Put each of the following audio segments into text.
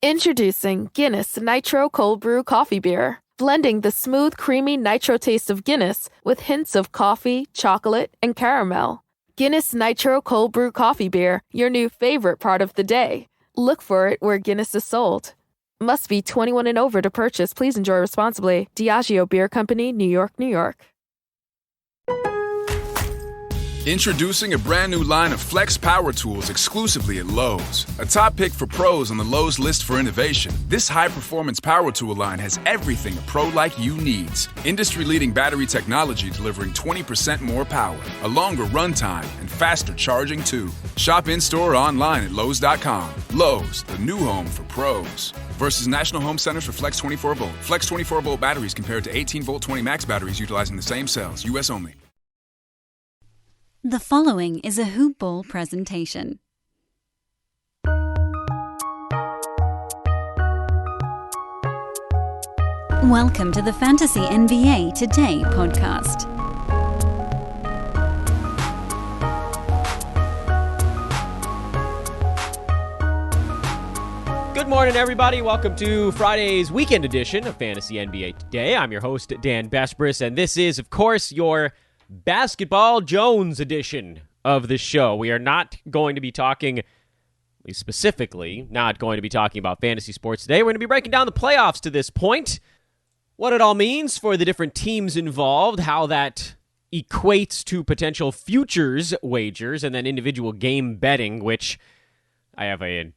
Introducing Guinness Nitro Cold Brew Coffee Beer, blending the smooth, creamy nitro taste of Guinness with hints of coffee, chocolate, and caramel. Guinness Nitro Cold Brew Coffee Beer, your new favorite part of the day. Look for it where Guinness is sold. Must be 21 and over to purchase. Please enjoy responsibly. Diageo Beer Company, New York, New York. Introducing a brand new line of Flex Power Tools exclusively at Lowe's. A top pick for pros on the Lowe's list for innovation, this high-performance power tool line has everything a pro like you needs. Industry-leading battery technology delivering 20% more power, a longer runtime, and faster charging too. Shop in-store or online at Lowe's.com. Lowe's, the new home for pros. Versus National Home Centers for Flex 24-volt. Flex 24-volt batteries compared to 18-volt 20 max batteries utilizing the same cells. U.S. only. The following is a Hoop Ball presentation. Welcome to the Fantasy NBA Today podcast. Good morning, everybody. Welcome to Friday's weekend edition of Fantasy NBA Today. I'm your host, Dan Besbris, and this is, of course, your Basketball Jones edition of the show. We are not going to be talking, specifically, not going to be talking about fantasy sports today. We're going to be breaking down the playoffs to this point, what it all means for the different teams involved, how that equates to potential futures wagers, and then individual game betting, which I have an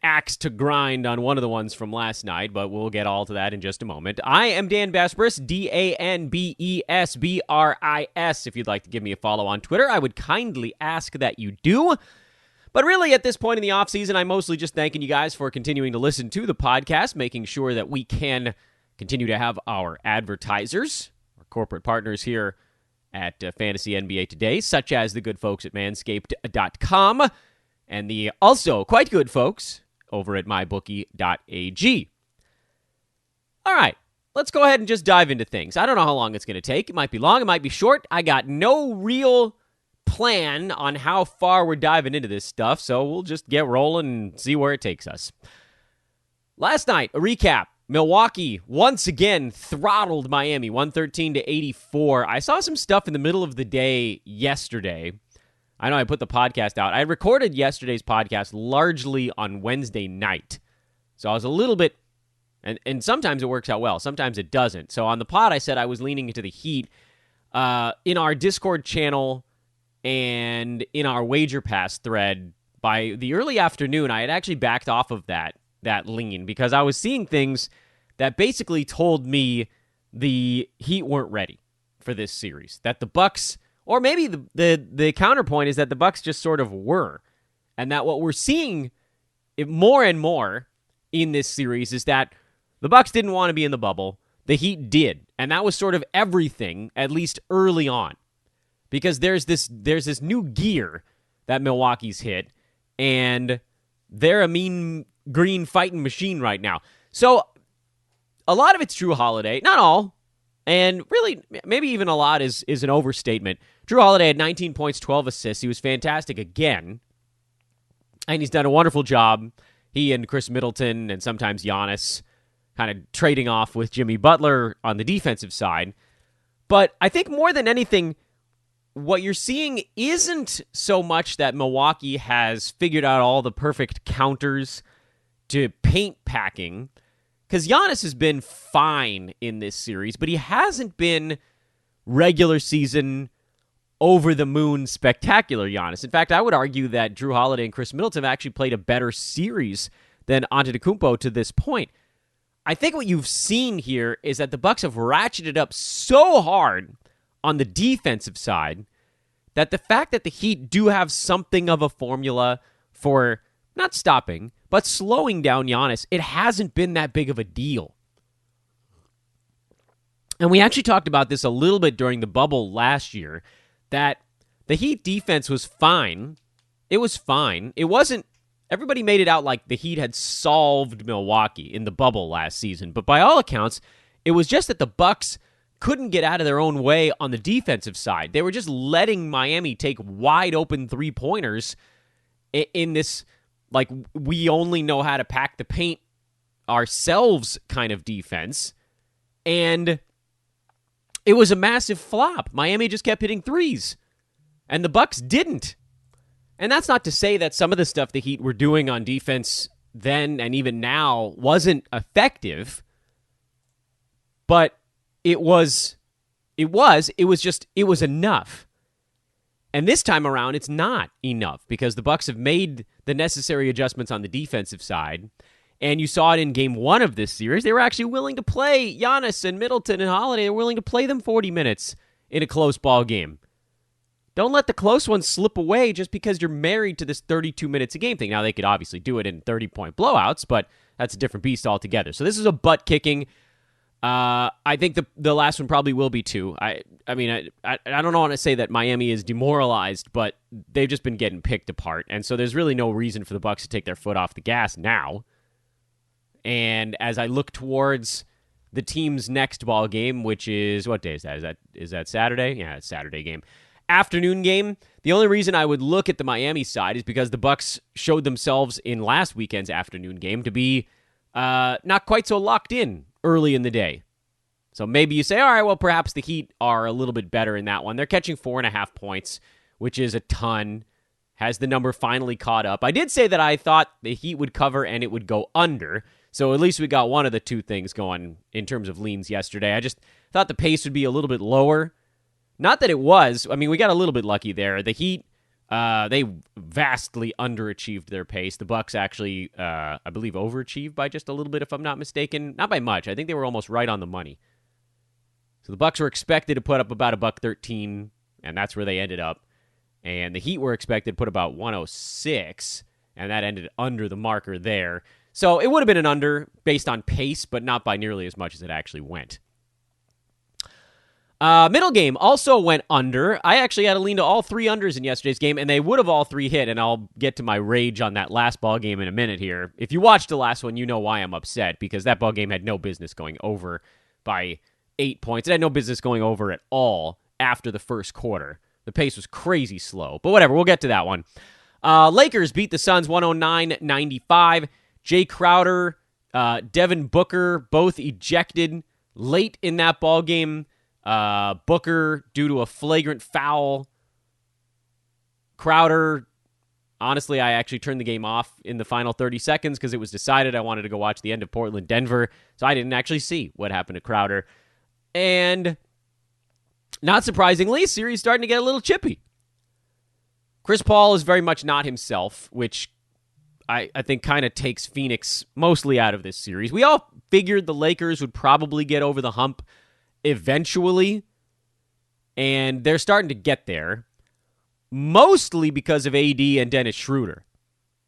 axe to grind on one of the ones from last night, but we'll get all to that in just a moment. I am Dan Besbris, DanBesbris. If you'd like to give me a follow on Twitter, I would kindly ask that you do. But really, at this point in the offseason, I'm mostly just thanking you guys for continuing to listen to the podcast, making sure that we can continue to have our advertisers, our corporate partners here at Fantasy NBA Today, such as the good folks at Manscaped.com, and the also quite good folks over at MyBookie.ag. All right, let's go ahead and just dive into things. I don't know how long it's going to take. It might be long, it might be short. I got no real plan on how far we're diving into this stuff, so we'll just get rolling and see where it takes us. Last night, a recap. Milwaukee once again throttled Miami, 113-84. I saw some stuff in the middle of the day yesterday. I know I put the podcast out. I recorded yesterday's podcast largely on Wednesday night. So I was a little bit, and sometimes it works out well. Sometimes it doesn't. So on the pod, I said I was leaning into the Heat. In our Discord channel and in our Wager Pass thread, by the early afternoon, I had actually backed off of that lean because I was seeing things that basically told me the Heat weren't ready for this series. That the Bucks... Or maybe the counterpoint is that the Bucks just sort of were. And that what we're seeing more and more in this series is that the Bucks didn't want to be in the bubble. The Heat did. And that was sort of everything, at least early on. Because there's this new gear that Milwaukee's hit, and they're a mean green fighting machine right now. So a lot of it's Jrue Holiday. Not all. And really, maybe even a lot is an overstatement. Jrue Holiday had 19 points, 12 assists. He was fantastic again. And he's done a wonderful job. He and Chris Middleton and sometimes Giannis kind of trading off with Jimmy Butler on the defensive side. But I think more than anything, what you're seeing isn't so much that Milwaukee has figured out all the perfect counters to paint packing. Because Giannis has been fine in this series, but he hasn't been regular season, over-the-moon, spectacular Giannis. In fact, I would argue that Jrue Holiday and Chris Middleton have actually played a better series than Antetokounmpo to this point. I think what you've seen here is that the Bucks have ratcheted up so hard on the defensive side that the fact that the Heat do have something of a formula for not stopping, but slowing down Giannis, it hasn't been that big of a deal. And we actually talked about this a little bit during the bubble last year, that the Heat defense was fine. It was fine. It wasn't, everybody made it out like the Heat had solved Milwaukee in the bubble last season. But by all accounts, it was just that the Bucks couldn't get out of their own way on the defensive side. They were just letting Miami take wide open three-pointers in this, like, we only know how to pack the paint ourselves kind of defense, and it was a massive flop. Miami just kept hitting threes, and the Bucks didn't. And that's not to say that some of the stuff the Heat were doing on defense then and even now wasn't effective, but it was enough. And this time around, it's not enough because the Bucks have made the necessary adjustments on the defensive side. And you saw it in game 1 of this series. They were actually willing to play Giannis and Middleton and Holiday. They were willing to play them 40 minutes in a close ball game. Don't let the close ones slip away just because you're married to this 32 minutes a game thing. Now, they could obviously do it in 30-point blowouts, but that's a different beast altogether. So this is a butt-kicking. I think the last one probably will be too. I don't want to say that Miami is demoralized, but they've just been getting picked apart. And so there's really no reason for the Bucks to take their foot off the gas now. And as I look towards the team's next ball game, which is, what day is that? Is that Saturday? Yeah, it's Saturday game. Afternoon game. The only reason I would look at the Miami side is because the Bucks showed themselves in last weekend's afternoon game to be not quite so locked in early in the day. So maybe you say, all right, well, perhaps the Heat are a little bit better in that one. They're catching 4.5 points, which is a ton. Has the number finally caught up? I did say that I thought the Heat would cover and it would go under. So at least we got one of the two things going in terms of leans yesterday. I just thought the pace would be a little bit lower. Not that it was. I mean, we got a little bit lucky there. The Heat, they vastly underachieved their pace. The Bucks actually, I believe, overachieved by just a little bit, if I'm not mistaken. Not by much. I think they were almost right on the money. So the Bucks were expected to put up about $113, and that's where they ended up. And the Heat were expected to put about 106, and that ended under the marker there. So it would have been an under based on pace, but not by nearly as much as it actually went. Middle game also went under. I actually had a lean to all 3 unders in yesterday's game, and they would have all 3 hit, and I'll get to my rage on that last ball game in a minute here. If you watched the last one, you know why I'm upset, because that ball game had no business going over by 8 points. It had no business going over at all after the first quarter. The pace was crazy slow, but whatever, we'll get to that one. Lakers beat the Suns 109-95. Jay Crowder, Devin Booker, both ejected late in that ball game. Booker, due to a flagrant foul. Crowder, honestly, I actually turned the game off in the final 30 seconds because it was decided I wanted to go watch the end of Portland-Denver, so I didn't actually see what happened to Crowder. And not surprisingly, series starting to get a little chippy. Chris Paul is very much not himself, which I think kind of takes Phoenix mostly out of this series. We all figured the Lakers would probably get over the hump eventually, and they're starting to get there, mostly because of AD and Dennis Schroeder.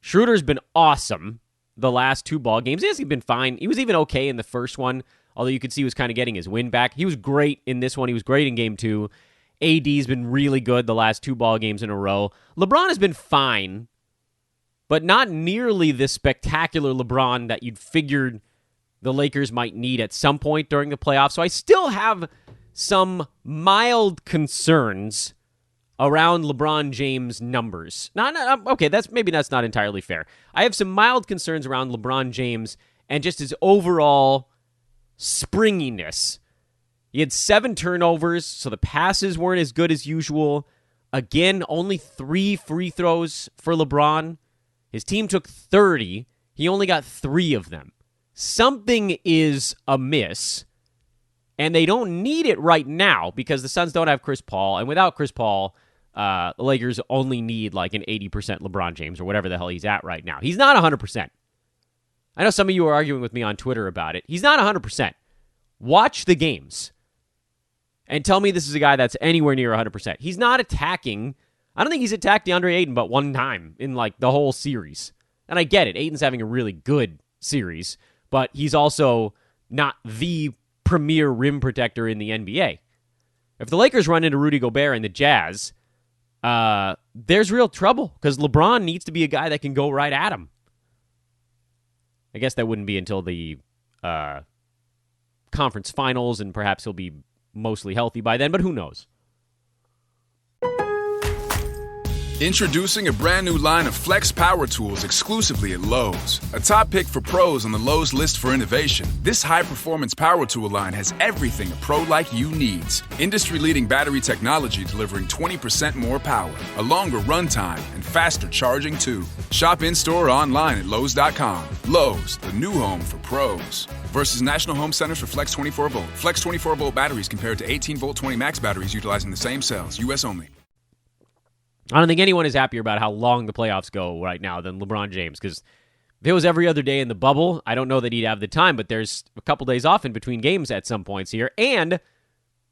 Schroeder's been awesome the last 2 ball games. He's been fine. He was even okay in the first one, although you could see he was kind of getting his win back. He was great in this one. He was great in game 2. AD's been really good the last 2 ball games in a row. LeBron has been fine, but not nearly the spectacular LeBron that you'd figured the Lakers might need at some point during the playoffs. So I still have some mild concerns around LeBron James' numbers. Okay, that's not entirely fair. I have some mild concerns around LeBron James and just his overall springiness. He had 7 turnovers, so the passes weren't as good as usual. Again, only 3 free throws for LeBron. His team took 30. He only got 3 of them. Something is amiss, and they don't need it right now because the Suns don't have Chris Paul, and without Chris Paul, the Lakers only need like an 80% LeBron James or whatever the hell he's at right now. He's not 100%. I know some of you are arguing with me on Twitter about it. He's not 100%. Watch the games and tell me this is a guy that's anywhere near 100%. He's not attacking. I don't think he's attacked DeAndre Ayton but one time in like the whole series. And I get it. Ayton's having a really good series, but he's also not the premier rim protector in the NBA. If the Lakers run into Rudy Gobert and the Jazz, there's real trouble because LeBron needs to be a guy that can go right at him. I guess that wouldn't be until the conference finals, and perhaps he'll be mostly healthy by then, but who knows? Introducing a brand new line of Flex Power Tools exclusively at Lowe's. A top pick for pros on the Lowe's list for innovation, this high-performance power tool line has everything a pro like you needs. Industry-leading battery technology delivering 20% more power, a longer runtime, and faster charging too. Shop in-store or online at Lowe's.com. Lowe's, the new home for pros. Versus National Home Centers for Flex 24-volt. Flex 24-volt batteries compared to 18-volt 20 max batteries utilizing the same cells. U.S. only. I don't think anyone is happier about how long the playoffs go right now than LeBron James, because if it was every other day in the bubble, I don't know that he'd have the time, but there's a couple days off in between games at some points here, and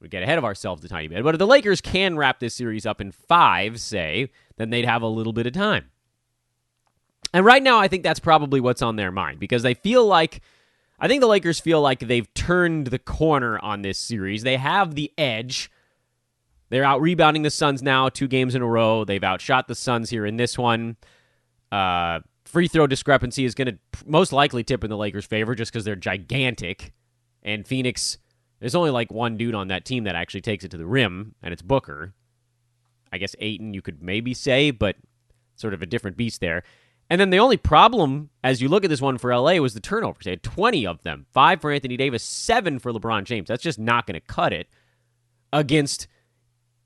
we get ahead of ourselves a tiny bit. But if the Lakers can wrap this series up in 5, say, then they'd have a little bit of time. And right now, I think that's probably what's on their mind, because I think the Lakers feel like they've turned the corner on this series. They have the edge. They're out rebounding the Suns now 2 games in a row. They've outshot the Suns here in this one. Free throw discrepancy is going to most likely tip in the Lakers' favor just because they're gigantic. And Phoenix, there's only like one dude on that team that actually takes it to the rim, and it's Booker. I guess Ayton you could maybe say, but sort of a different beast there. And then the only problem, as you look at this one for LA, was the turnovers. They had 20 of them. 5 for Anthony Davis, 7 for LeBron James. That's just not going to cut it against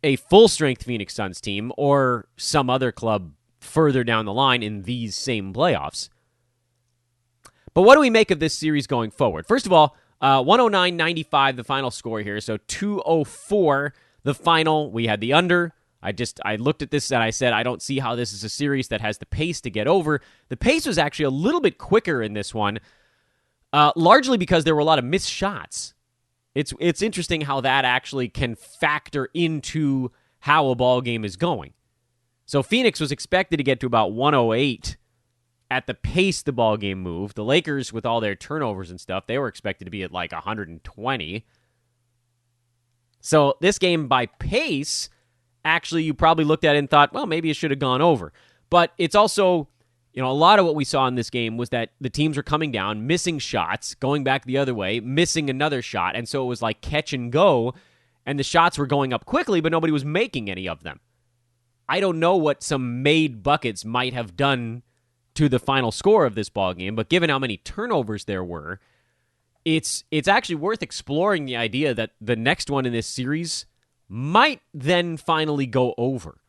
a full-strength Phoenix Suns team or some other club further down the line in these same playoffs. But what do we make of this series going forward? First of all, 109-95, the final score here. So 204, the final. We had the under. I looked at this and I said, I don't see how this is a series that has the pace to get over. The pace was actually a little bit quicker in this one, largely because there were a lot of missed shots. It's interesting how that actually can factor into how a ball game is going. So Phoenix was expected to get to about 108 at the pace the ball game moved. The Lakers, with all their turnovers and stuff, they were expected to be at like 120. So this game by pace, actually, you probably looked at it and thought, well, maybe it should have gone over. But it's also, a lot of what we saw in this game was that the teams were coming down, missing shots, going back the other way, missing another shot. And so it was like catch and go, and the shots were going up quickly, but nobody was making any of them. I don't know what some made buckets might have done to the final score of this ball game, but given how many turnovers there were, it's actually worth exploring the idea that the next one in this series might then finally go over.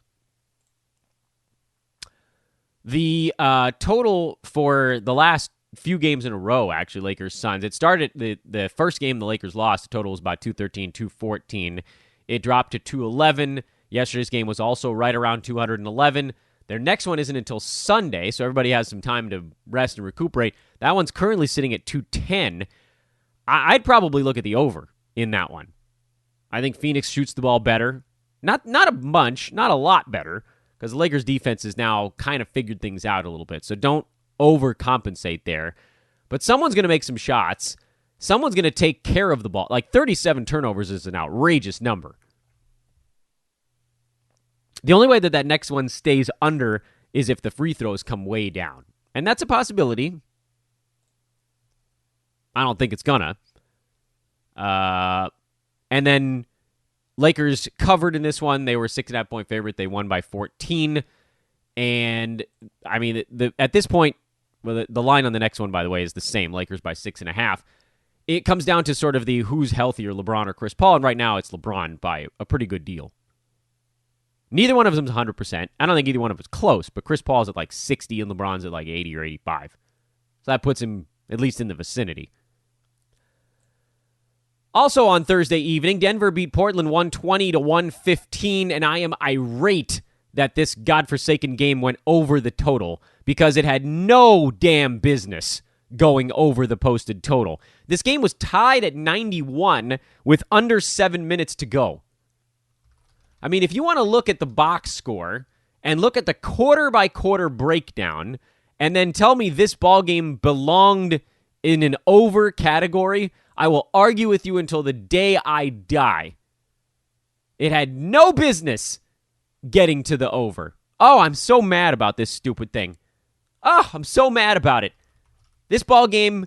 The total for the last few games in a row, actually, Lakers-Suns, it started, the first game the Lakers lost, the total was about 213, 214. It dropped to 211. Yesterday's game was also right around 211. Their next one isn't until Sunday, so everybody has some time to rest and recuperate. That one's currently sitting at 210. I'd probably look at the over in that one. I think Phoenix shoots the ball better. Not a bunch, not a lot better, because the Lakers' defense has now kind of figured things out a little bit. So don't overcompensate there. But someone's going to make some shots. Someone's going to take care of the ball. Like 37 turnovers is an outrageous number. The only way that next one stays under is if the free throws come way down. And that's a possibility. I don't think it's gonna. And then Lakers covered in this one. They were 6.5-point favorite. They won by 14. And, I mean, at this point, well, the line on the next one, by the way, is the same. Lakers by 6.5. It comes down to sort of the who's healthier, LeBron or Chris Paul. And right now, it's LeBron by a pretty good deal. Neither one of them is 100%. I don't think either one of them is close, but Chris Paul's at like 60 and LeBron's at like 80 or 85. So that puts him at least in the vicinity. Also on Thursday evening, Denver beat Portland 120-115, and I am irate that this godforsaken game went over the total because it had no damn business going over the posted total. This game was tied at 91 with under 7 minutes to go. I mean, if you want to look at the box score and look at the quarter-by-quarter breakdown and then tell me this ball game belonged in an over category, I will argue with you until the day I die. It had no business getting to the over. Oh, I'm so mad about this stupid thing. Oh, I'm so mad about it. This ball game,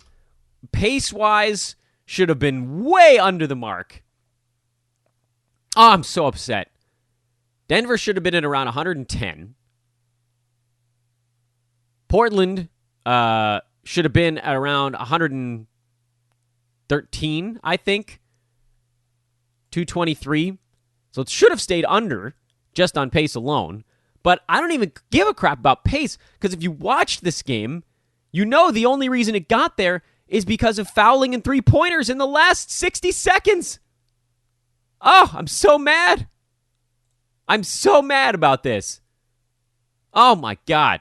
pace-wise, should have been way under the mark. Oh, I'm so upset. Denver should have been at around 110. Portland should have been at around 113, I think. 223. So it should have stayed under just on pace alone. But I don't even give a crap about pace, because if you watched this game, you know the only reason it got there is because of fouling and three-pointers in the last 60 seconds. Oh, I'm so mad. I'm so mad about this. Oh, my God.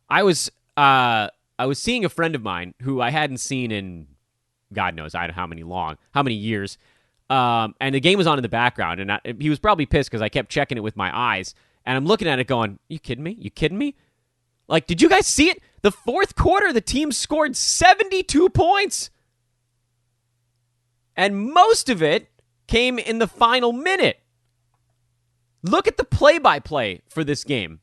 I was seeing a friend of mine who I hadn't seen in God knows how many years. And the game was on in the background, and he was probably pissed because I kept checking it with my eyes, and I'm looking at it going, you kidding me? You kidding me? Like, did you guys see it? The fourth quarter, the team scored 72 points. And most of it came in the final minute. Look at the play-by-play for this game.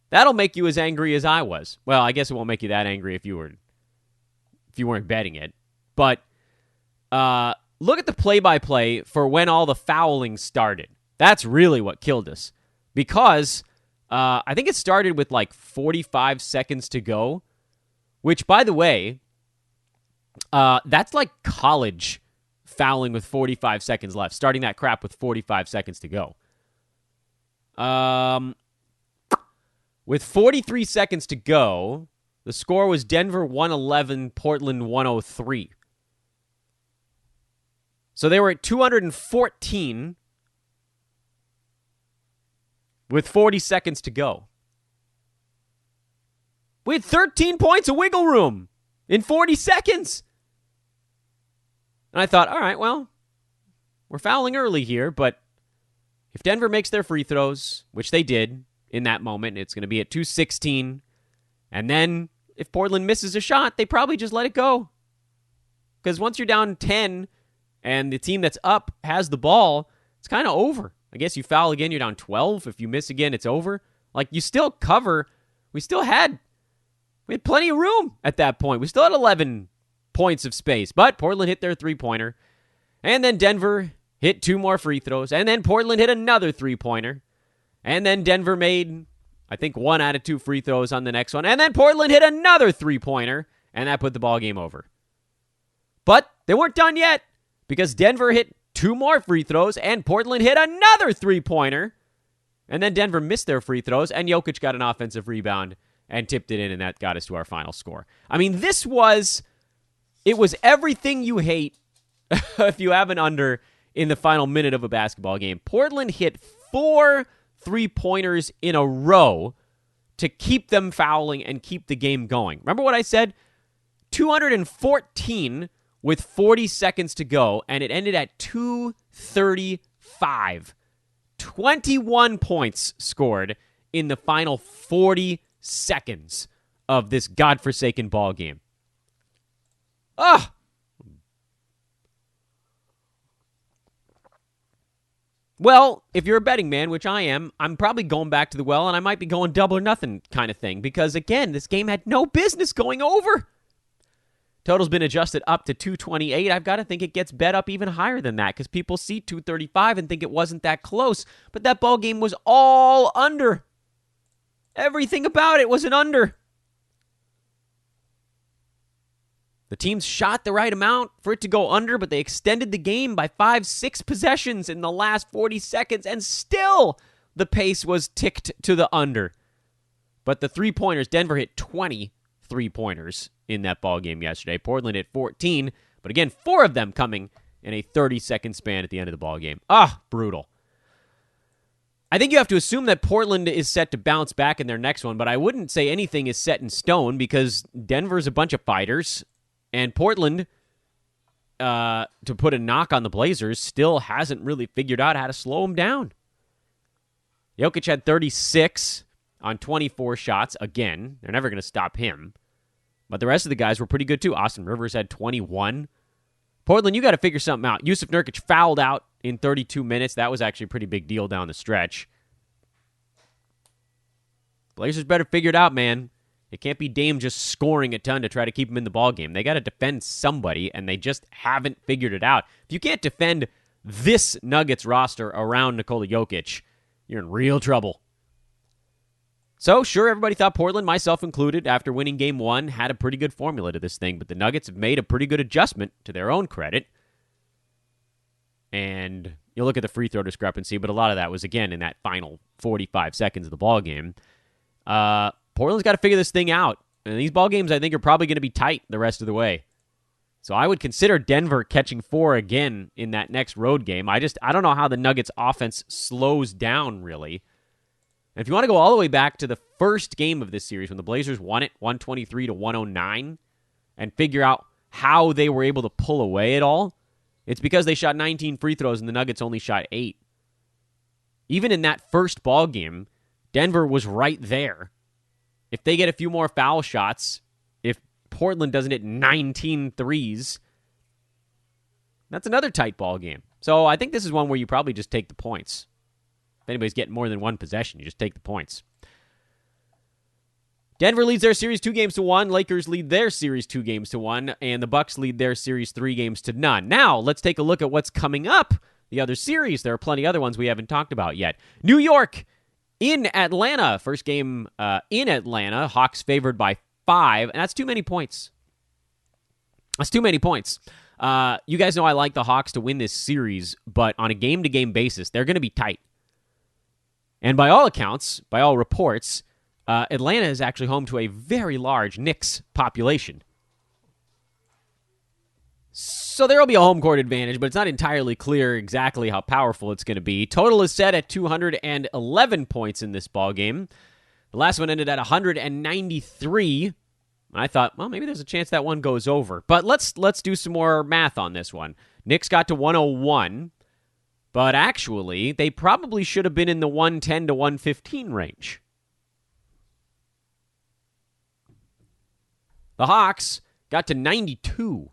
That'll make you as angry as I was. Well, I guess it won't make you that angry if you weren't betting it. But look at the play-by-play for when all the fouling started. That's really what killed us. Because I think it started with like 45 seconds to go. Which, by the way, that's like college fouling with 45 seconds left. Starting that crap with 45 seconds to go. With 43 seconds to go, the score was Denver 111, Portland 103. So they were at 214 with 40 seconds to go. We had 13 points of wiggle room in 40 seconds. And I thought, all right, well, we're fouling early here, but if Denver makes their free throws, which they did in that moment, it's going to be at 216. And then if Portland misses a shot, they probably just let it go. Because once you're down 10 and the team that's up has the ball, it's kind of over. I guess you foul again, you're down 12. If you miss again, it's over. Like, you still cover. We had plenty of room at that point. We still had 11 points of space. But Portland hit their three-pointer. And then Denver hit 2 more free throws. And then Portland hit another three-pointer. And then Denver made, I think, 1 out of 2 free throws on the next one. And then Portland hit another three-pointer. And that put the ball game over. But they weren't done yet, because Denver hit 2 more free throws, and Portland hit another three-pointer. And then Denver missed their free throws, and Jokic got an offensive rebound and tipped it in, and that got us to our final score. I mean, it was everything you hate if you have an under in the final minute of a basketball game. Portland hit 4 three-pointers in a row to keep them fouling and keep the game going. Remember what I said? 214 with 40 seconds to go, and it ended at 235. 21 points scored in the final 40 seconds of this godforsaken ball game. Ugh! Well, if you're a betting man, which I am, I'm probably going back to the well, and I might be going double or nothing kind of thing, because, again, this game had no business going over. Total's been adjusted up to 228. I've got to think it gets bet up even higher than that, because people see 235 and think it wasn't that close, but that ball game was all under. Everything about it was an under. The teams shot the right amount for it to go under, but they extended the game by 5-6 possessions in the last 40 seconds, and still the pace was ticked to the under. But the three-pointers, Denver hit 20 three-pointers in that ball game yesterday. Portland hit 14, but again, 4 of them coming in a 30-second span at the end of the ball game. Brutal. I think you have to assume that Portland is set to bounce back in their next one, but I wouldn't say anything is set in stone, because Denver's a bunch of fighters. And Portland, to put a knock on the Blazers, still hasn't really figured out how to slow them down. Jokic had 36 on 24 shots. Again, they're never going to stop him. But the rest of the guys were pretty good, too. Austin Rivers had 21. Portland, you got to figure something out. Yusuf Nurkic fouled out in 32 minutes. That was actually a pretty big deal down the stretch. Blazers better figure it out, man. It can't be Dame just scoring a ton to try to keep him in the ballgame. They got to defend somebody, and they just haven't figured it out. If you can't defend this Nuggets roster around Nikola Jokic, you're in real trouble. So, sure, everybody thought Portland, myself included, after winning game one, had a pretty good formula to this thing, but the Nuggets have made a pretty good adjustment to their own credit. And you'll look at the free throw discrepancy, but a lot of that was, again, in that final 45 seconds of the ball game. Portland's got to figure this thing out. And these ball games, I think, are probably going to be tight the rest of the way. So I would consider Denver catching 4 again in that next road game. I don't know how the Nuggets offense slows down, really. And if you want to go all the way back to the first game of this series when the Blazers won it 123-109 and figure out how they were able to pull away at all, it's because they shot 19 free throws and the Nuggets only shot 8. Even in that first ball game, Denver was right there. If they get a few more foul shots, if Portland doesn't hit 19 threes, that's another tight ball game. So I think this is one where you probably just take the points. If anybody's getting more than one possession, you just take the points. Denver leads their series 2-1. Lakers lead their series 2-1. And the Bucks lead their series 3-0. Now, let's take a look at what's coming up. The other series, there are plenty other ones we haven't talked about yet. New York in Atlanta. First game in Atlanta. Hawks favored by 5. And that's too many points. That's too many points. You guys know I like the Hawks to win this series, but on a game-to-game basis, they're going to be tight. And by all accounts, by all reports, Atlanta is actually home to a very large Knicks population. So there will be a home court advantage, but it's not entirely clear exactly how powerful it's going to be. Total is set at 211 points in this ballgame. The last one ended at 193. I thought, well, maybe there's a chance that one goes over. But let's do some more math on this one. Knicks got to 101. But actually, they probably should have been in the 110 to 115 range. The Hawks got to 92.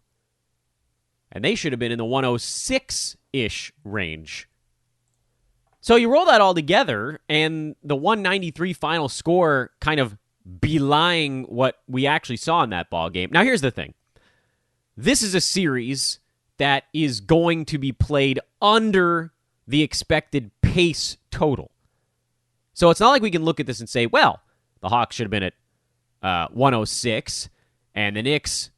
And they should have been in the 106-ish range. So you roll that all together, and the 193 final score kind of belying what we actually saw in that ball game. Now, here's the thing. This is a series that is going to be played under the expected pace total. So it's not like we can look at this and say, well, the Hawks should have been at 106, and the Knicks,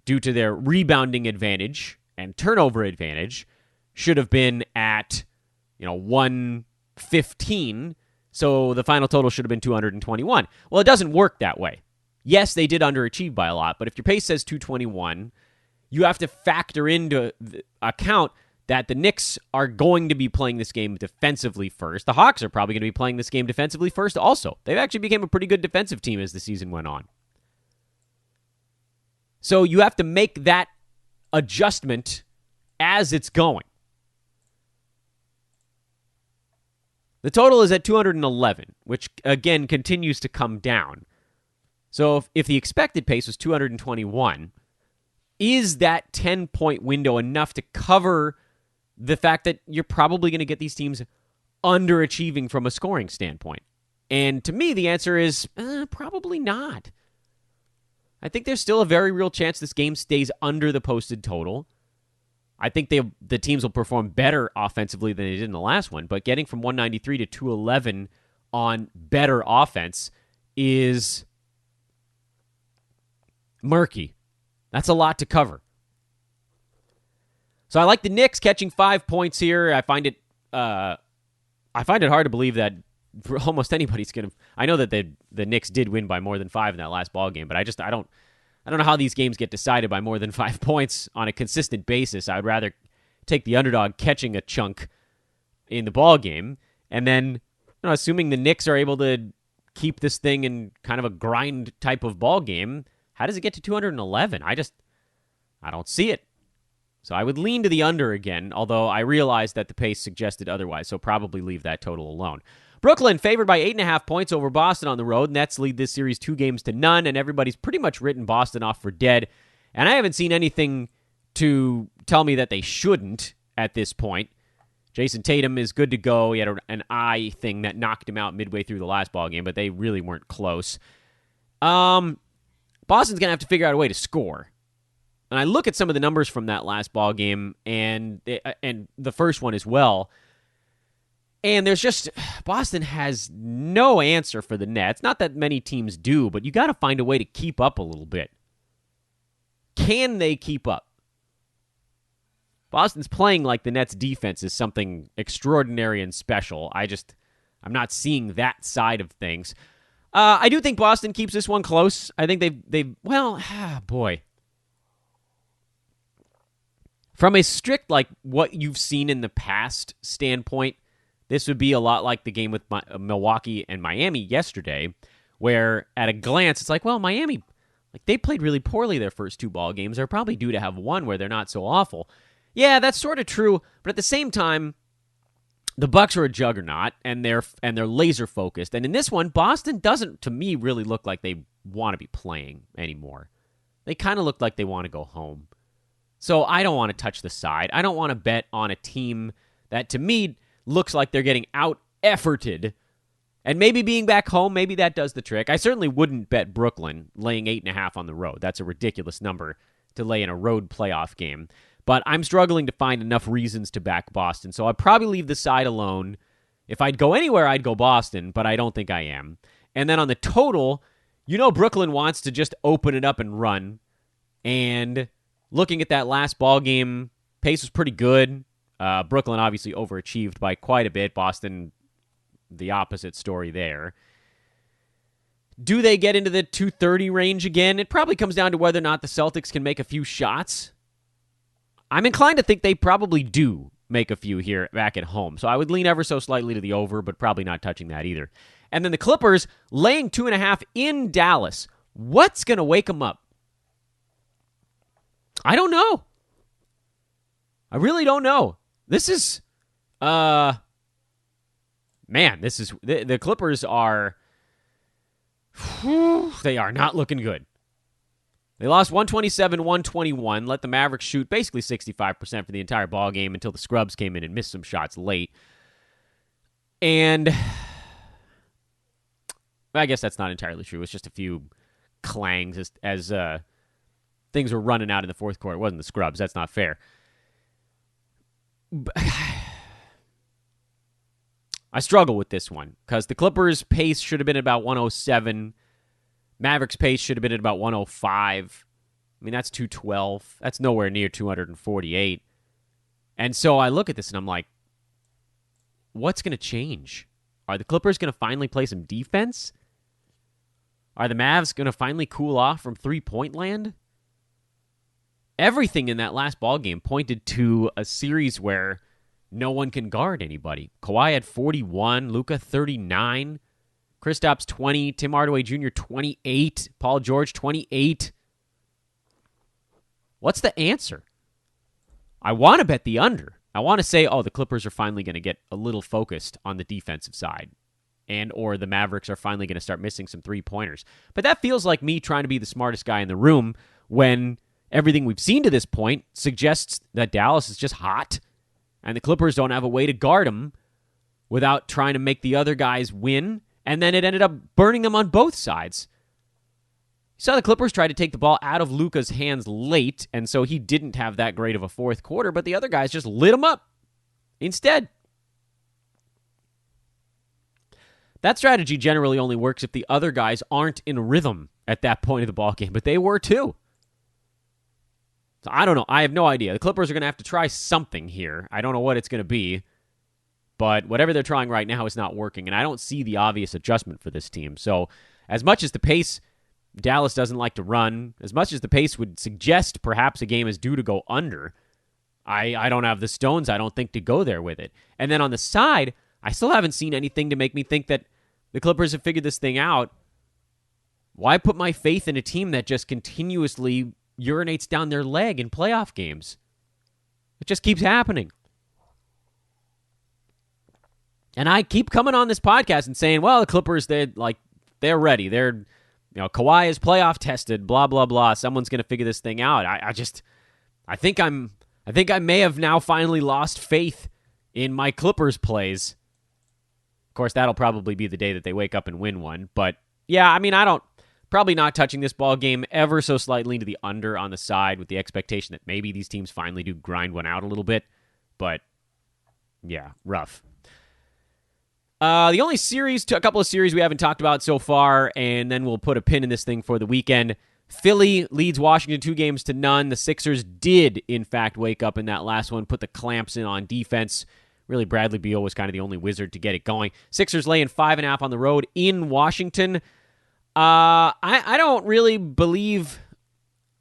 due to their rebounding advantage and turnover advantage, should have been at 115, so the final total should have been 221. Well, it doesn't work that way. Yes, they did underachieve by a lot, but if your pace says 221, you have to factor into the account that the Knicks are going to be playing this game defensively first. The Hawks are probably going to be playing this game defensively first also. They've actually become a pretty good defensive team as the season went on. So you have to make that adjustment as it's going. The total is at 211, which, again, continues to come down. So if the expected pace was 221, is that 10-point window enough to cover the fact that you're probably going to get these teams underachieving from a scoring standpoint? And to me, the answer is probably not. I think there's still a very real chance this game stays under the posted total. I think the teams will perform better offensively than they did in the last one, but getting from 193 to 211 on better offense is murky. That's a lot to cover. So I like the Knicks catching 5 points here. I find it hard to believe that almost anybody's going to... I know that the Knicks did win by more than 5 in that last ball game, but I don't know how these games get decided by more than 5 points on a consistent basis. I would rather take the underdog catching a chunk in the ball game, and then assuming the Knicks are able to keep this thing in kind of a grind type of ball game, how does it get to 211? I don't see it. So I would lean to the under again, although I realize that the pace suggested otherwise, so probably leave that total alone. Brooklyn favored by 8.5 points over Boston on the road. Nets lead this series 2-0, and everybody's pretty much written Boston off for dead. And I haven't seen anything to tell me that they shouldn't at this point. Jason Tatum is good to go. He had an eye thing that knocked him out midway through the last ball game, but they really weren't close. Boston's going to have to figure out a way to score. And I look at some of the numbers from that last ball game and the first one as well. And there's just, Boston has no answer for the Nets. Not that many teams do, but you got to find a way to keep up a little bit. Can they keep up? Boston's playing like the Nets defense is something extraordinary and special. I'm not seeing that side of things. I do think Boston keeps this one close. I think boy. From a strict, like, what you've seen in the past standpoint, this would be a lot like the game with Milwaukee and Miami yesterday, where at a glance, it's like, well, Miami, like, they played really poorly their first 2 ball games. They're probably due to have one where they're not so awful. Yeah, that's sort of true, but at the same time, the Bucks are a juggernaut, and they're laser focused. And in this one, Boston doesn't, to me, really look like they want to be playing anymore. They kind of look like they want to go home. So I don't want to touch the side. I don't want to bet on a team that, to me, looks like they're getting out-efforted. And maybe being back home, maybe that does the trick. I certainly wouldn't bet Brooklyn laying 8.5 on the road. That's a ridiculous number to lay in a road playoff game. But I'm struggling to find enough reasons to back Boston, so I'd probably leave the side alone. If I'd go anywhere, I'd go Boston, but I don't think I am. And then on the total, Brooklyn wants to just open it up and run. And looking at that last ball game, pace was pretty good. Brooklyn obviously overachieved by quite a bit. Boston, the opposite story there. Do they get into the 230 range again? It probably comes down to whether or not the Celtics can make a few shots. I'm inclined to think they probably do make a few here back at home. So I would lean ever so slightly to the over, but probably not touching that either. And then the Clippers laying 2.5 in Dallas. What's going to wake them up? I don't know. I really don't know. This is, the Clippers are, they are not looking good. They lost 127-121, let the Mavericks shoot basically 65% for the entire ball game until the scrubs came in and missed some shots late. And I guess that's not entirely true. It's just a few clangs as things were running out in the fourth quarter. It wasn't the scrubs. That's not fair. I struggle with this one because the Clippers' pace should have been about 107. Mavericks' pace should have been at about 105. I mean, that's 212. That's nowhere near 248. And so I look at this and I'm like, what's going to change? Are the Clippers going to finally play some defense? Are the Mavs going to finally cool off from three-point land? Everything in that last ball game pointed to a series where no one can guard anybody. Kawhi had 41, Luka 39, Kristaps 20, Tim Hardaway Jr. 28, Paul George 28. What's the answer? I want to bet the under. I want to say, the Clippers are finally going to get a little focused on the defensive side, and or the Mavericks are finally going to start missing some three-pointers. But that feels like me trying to be the smartest guy in the room when everything we've seen to this point suggests that Dallas is just hot, and the Clippers don't have a way to guard them without trying to make the other guys win, and then it ended up burning them on both sides. You saw the Clippers try to take the ball out of Luka's hands late, and so he didn't have that great of a fourth quarter, but the other guys just lit him up instead. That strategy generally only works if the other guys aren't in rhythm at that point of the ball game, but they were too. So I don't know. I have no idea. The Clippers are going to have to try something here. I don't know what it's going to be, but whatever they're trying right now is not working, and I don't see the obvious adjustment for this team. So as much as the pace Dallas doesn't like to run, as much as the pace would suggest perhaps a game is due to go under, I don't have the stones, I don't think, to go there with it. And then on the side, I still haven't seen anything to make me think that the Clippers have figured this thing out. Why put my faith in a team that just continuously urinates down their leg in playoff games? It just keeps happening. And I keep coming on this podcast and saying, well, the Clippers, they're ready. They're, Kawhi is playoff tested, blah, blah, blah. Someone's going to figure this thing out. I think I may have now finally lost faith in my Clippers plays. Of course, that'll probably be the day that they wake up and win one. But yeah, I mean, probably not touching this ball game ever so slightly to the under on the side with the expectation that maybe these teams finally do grind one out a little bit. But yeah, rough. The only a couple of series we haven't talked about so far, and then we'll put a pin in this thing for the weekend. Philly leads Washington 2-0. The Sixers did, in fact, wake up in that last one, put the clamps in on defense. Really, Bradley Beal was kind of the only wizard to get it going. Sixers laying 5.5 on the road in Washington. I don't really believe...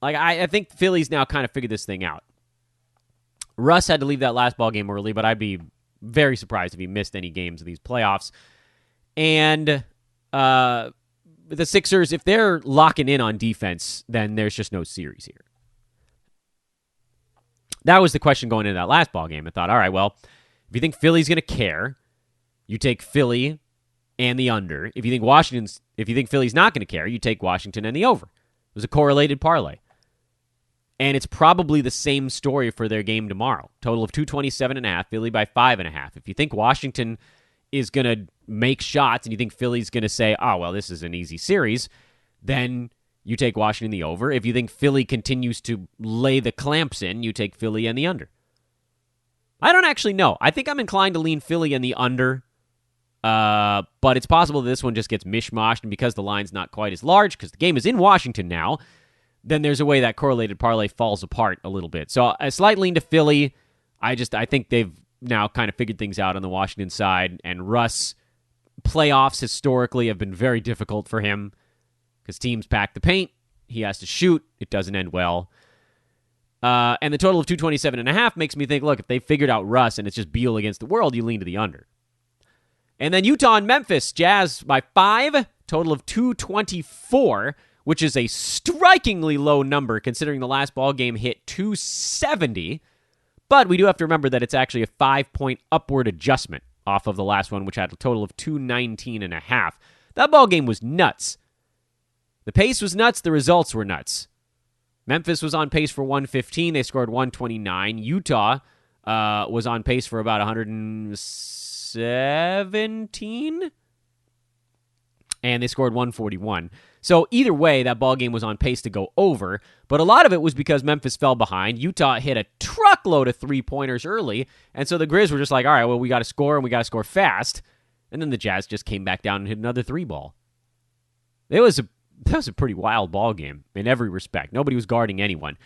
I think Philly's now kind of figured this thing out. Russ had to leave that last ball game early, but I'd be very surprised if he missed any games of these playoffs. And the Sixers, if they're locking in on defense, then there's just no series here. That was the question going into that last ball game. I thought, all right, well, if you think Philly's going to care, you take Philly and the under. If you think Philly's not going to care, you take Washington and the over. It was a correlated parlay. And it's probably the same story for their game tomorrow. Total of 227.5, Philly by 5.5. If you think Washington is going to make shots and you think Philly's going to say, oh, well, this is an easy series, then you take Washington the over. If you think Philly continues to lay the clamps in, you take Philly and the under. I don't actually know. I think I'm inclined to lean Philly and the under, but it's possible that this one just gets mishmashed, and because the line's not quite as large, because the game is in Washington now, then there's a way that correlated parlay falls apart a little bit. So a slight lean to Philly. I think they've now kind of figured things out on the Washington side, and Russ, playoffs historically have been very difficult for him because teams pack the paint. He has to shoot. It doesn't end well. And the total of 227.5 makes me think, look, if they figured out Russ and it's just Beal against the world, you lean to the under. And then Utah and Memphis, Jazz by 5, total of 224, which is a strikingly low number considering the last ball game hit 270. But we do have to remember that it's actually a 5-point upward adjustment off of the last one, which had a total of 219.5. That ball game was nuts. The pace was nuts. The results were nuts. Memphis was on pace for 115. They scored 129. Utah was on pace for about 117. And they scored 141. So either way, that ball game was on pace to go over. But a lot of it was because Memphis fell behind. Utah hit a truckload of three-pointers early. And so the Grizz were just like, all right, well, we got to score, and we got to score fast. And then the Jazz just came back down and hit another three-ball. That was a pretty wild ball game in every respect. Nobody was guarding anyone.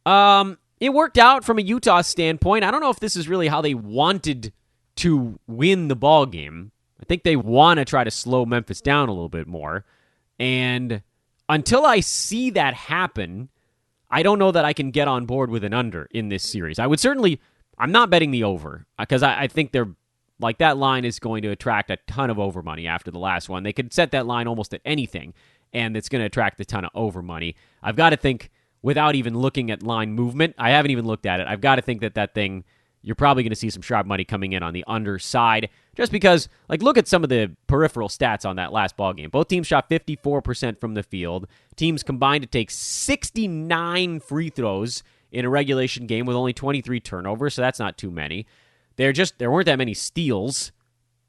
It worked out from a Utah standpoint. I don't know if this is really how they wanted to win the ball game. I think they want to try to slow Memphis down a little bit more. And until I see that happen, I don't know that I can get on board with an under in this series. I'm not betting the over because I think that line is going to attract a ton of over money after the last one. They could set that line almost at anything, and it's going to attract a ton of over money. I've got to think, without even looking at line movement, I haven't even looked at it, I've got to think that thing, you're probably going to see some sharp money coming in on the underside, just because, look at some of the peripheral stats on that last ball game. Both teams shot 54% from the field. Teams combined to take 69 free throws in a regulation game with only 23 turnovers, so that's not too many. There weren't that many steals.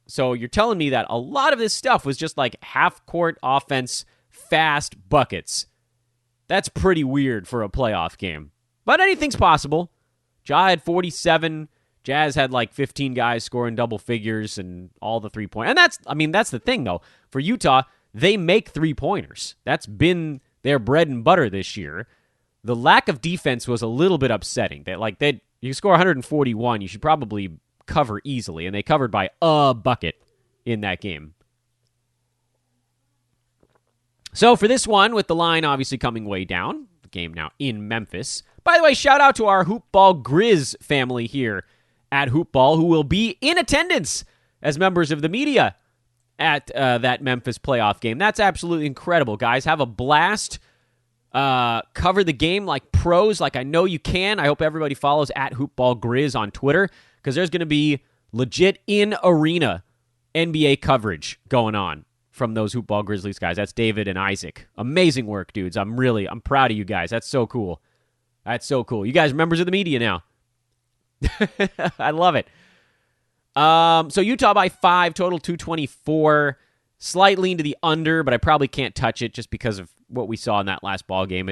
So you're telling me that a lot of this stuff was just half-court offense, fast buckets. That's pretty weird for a playoff game. But anything's possible. Ja had 47. Jazz had 15 guys scoring double figures and all the three-point. And that's the thing, though. For Utah, they make three-pointers. That's been their bread and butter this year. The lack of defense was a little bit upsetting. You score 141, you should probably cover easily, and they covered by a bucket in that game. So for this one, with the line obviously coming way down, the game now in Memphis. By the way, shout out to our Hoopball Grizz family here at Hoopball, who will be in attendance as members of the media at that Memphis playoff game. That's absolutely incredible, guys. Have a blast. Cover the game like pros, like I know you can. I hope everybody follows at Hoopball Grizz on Twitter, because there's going to be legit in-arena NBA coverage going on from those Hoopball Grizzlies guys. That's David and Isaac. Amazing work, dudes. I'm proud of you guys. That's so cool. You guys are members of the media now. I love it. So Utah by 5, total 224. Slight lean to the under, but I probably can't touch it just because of what we saw in that last ball game.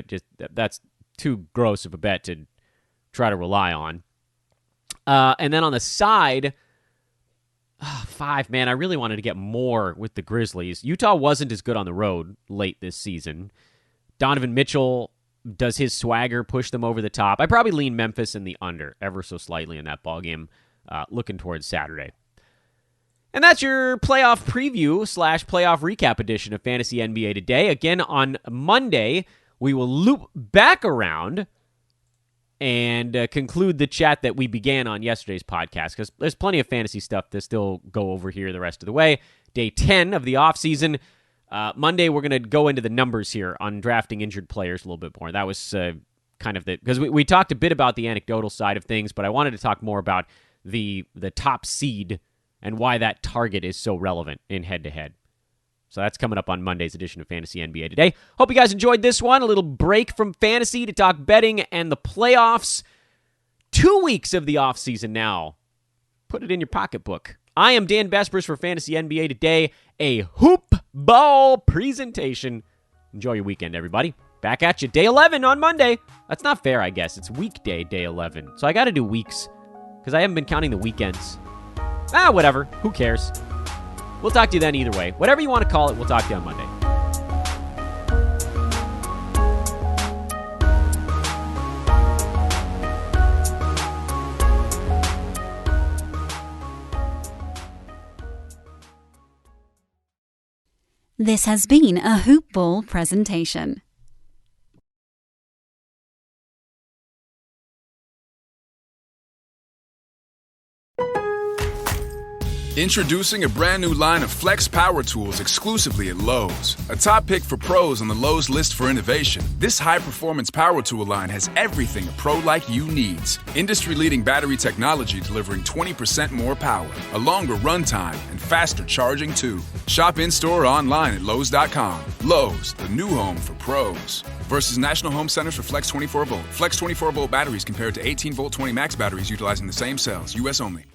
That's too gross of a bet to try to rely on. And then on the side, 5, man. I really wanted to get more with the Grizzlies. Utah wasn't as good on the road late this season. Donovan Mitchell, does his swagger push them over the top? I probably lean Memphis in the under ever so slightly in that ballgame, looking towards Saturday. And that's your playoff preview / playoff recap edition of Fantasy NBA Today. Again, on Monday, we will loop back around and conclude the chat that we began on yesterday's podcast, because there's plenty of fantasy stuff to still go over here the rest of the way. Day 10 of the offseason. Monday, we're going to go into the numbers here on drafting injured players a little bit more. That was kind of because we talked a bit about the anecdotal side of things, but I wanted to talk more about the top seed and why that target is so relevant in head-to-head. So that's coming up on Monday's edition of Fantasy NBA Today. Hope you guys enjoyed this one. A little break from fantasy to talk betting and the playoffs. 2 weeks of the offseason now. Put it in your pocketbook. I am Dan Vespers for Fantasy NBA Today, a hoop ball presentation. Enjoy your weekend, everybody. Back at you. Day 11 on Monday. That's not fair, I guess. It's weekday, day 11. So I got to do weeks because I haven't been counting the weekends. Whatever. Who cares? We'll talk to you then either way. Whatever you want to call it, we'll talk to you on Monday. This has been a Hoop Ball presentation. Introducing a brand new line of Flex Power Tools exclusively at Lowe's. A top pick for pros on the Lowe's list for innovation, this high-performance power tool line has everything a pro like you needs. Industry-leading battery technology delivering 20% more power, a longer runtime, and faster charging too. Shop in-store or online at Lowe's.com. Lowe's, the new home for pros. Versus National Home Centers for Flex 24 volt. Flex 24 volt batteries compared to 18 volt 20 max batteries utilizing the same cells. U.S. only.